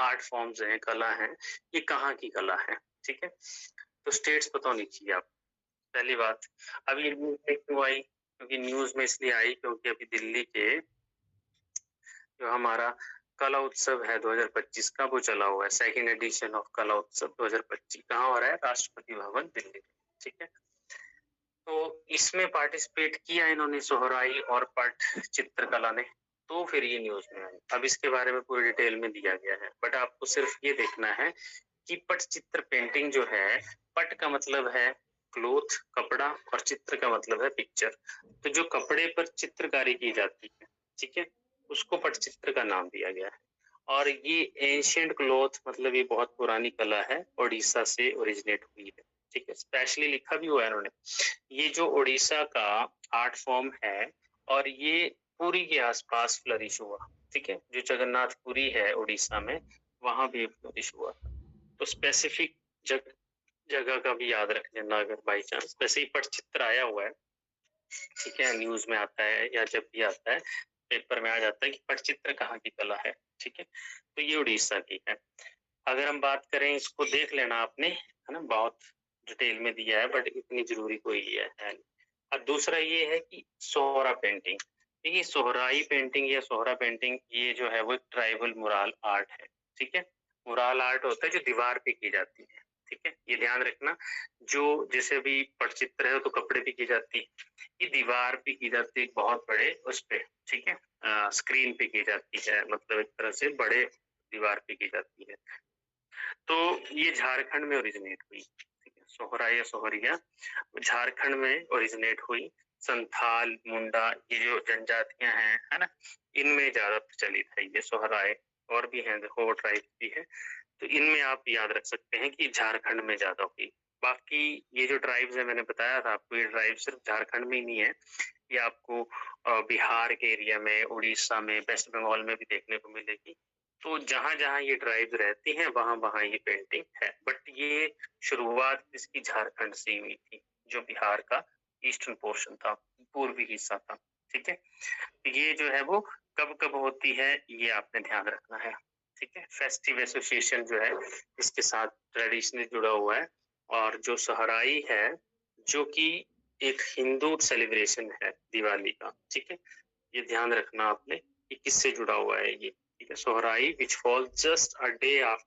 Art forms हैं, कला है, ये कहाँ की कला है, ठीक है? तो स्टेट्स पता होनी चाहिए आपको, पहली बात। अब ये न्यूज़ में क्यों आई? क्योंकि न्यूज़ में इसलिए आई क्योंकि अभी दिल्ली के जो हमारा कला उत्सव है 2025 का वो चला हुआ है, सेकंड एडिशन ऑफ कला उत्सव 2025 कहाँ हो रहा है? राष्ट्रपति भवन दिल्ली, ठीक है? तो इसमें पार्टिसिपेट किया इन्होंने सोहराई और पट चित्रकला ने, तो फिर ये न्यूज़ में आई। अब इसके बारे में पूरी डिटेल में दिया गया है, बट आपको सिर्फ ये देखना है कि पटचित्र पेंटिंग जो है, पट का मतलब है क्लॉथ, कपड़ा, और चित्र का मतलब है पिक्चर। तो जो कपड़े पर चित्रकारी की जाती है, ठीक है, उसको पटचित्र का नाम दिया गया है। और ये एंशिएंट क्लॉथ मतलब ये बहुत पुरानी कला है, ओडिशा से ओरिजिनेट हुई है, ठीक है। स्पेशली लिखा भी हुआ है इन्होंने, ये जो ओडिशा का आर्ट फॉर्म है और ये पुरी के आसपास फ्लरिश हुआ, ठीक है। जो जगन्नाथपुरी है उड़ीसा में, वहां भी फ्लरिश हुआ। तो स्पेसिफिक जगह का भी याद रख लेना अगर बाई चांस। वैसे ही पटचित्र आया हुआ है, ठीक है, न्यूज में आता है या जब भी आता है पेपर में आ जाता है कि पटचित्र कहाँ की कला है, ठीक है। तो ये उड़ीसा की है। अगर हम बात करें, इसको देख लेना आपने, है ना, बहुत डिटेल में दिया है, बट इतनी जरूरी कोई है। और दूसरा ये है कि सोहरा पेंटिंग, देखिए सोहराई पेंटिंग या सोहरा पेंटिंग ये जो है वो एक ट्राइबल मुराल आर्ट है, ठीक है। मुराल आर्ट होता है जो दीवार पे की जाती है, ठीक है, ये ध्यान रखना। जो जैसे भी पटचित्र है तो कपड़े पे की जाती है, ये दीवार पे की जाती है, एक बहुत बड़े उस पे, ठीक है, स्क्रीन पे की जाती है, मतलब एक तरह से बड़े दीवार पे की जाती है। तो ये झारखंड में ओरिजिनेट हुई, ठीक है, सोहरा या सोहरिया झारखंड में ओरिजिनेट हुई। संथाल, मुंडा, ये जो जनजातियां हैं, है ना, इनमें ज्यादा प्रचलित है ये सोहराय। और भी हैं, देखो ट्राइब भी है, तो इनमें आप याद रख सकते हैं कि झारखंड में ज्यादा हुई। बाकी ये जो ट्राइब्स है, मैंने बताया था आपको, ये ट्राइब सिर्फ झारखंड में ही नहीं है, ये आपको बिहार के एरिया में, उड़ीसा में, वेस्ट बंगाल में भी देखने को मिलेगी। तो जहां-जहां ये ट्राइब्स रहती हैं, वहां-वहां ये पेंटिंग है। बट ये शुरुआत इसकी झारखंड से हुई थी, जो बिहार का ईस्टर्न पोर्शन था, पूर्वी हिस्सा था, ठीक है। ये जो है वो कब-कब होती है, ये आपने ध्यान रखना है, ठीक है। फेस्टिव एसोसिएशन जो है इसके साथ ट्रेडिशनली जुड़ा हुआ है। और जो सोहराई है, जो कि एक हिंदू सेलिब्रेशन है दिवाली का, ठीक है। ये ध्यान रखना आपने कि किससे जुड़ा हुआ है ये, ठीक है। सोहराई विच fall just a day after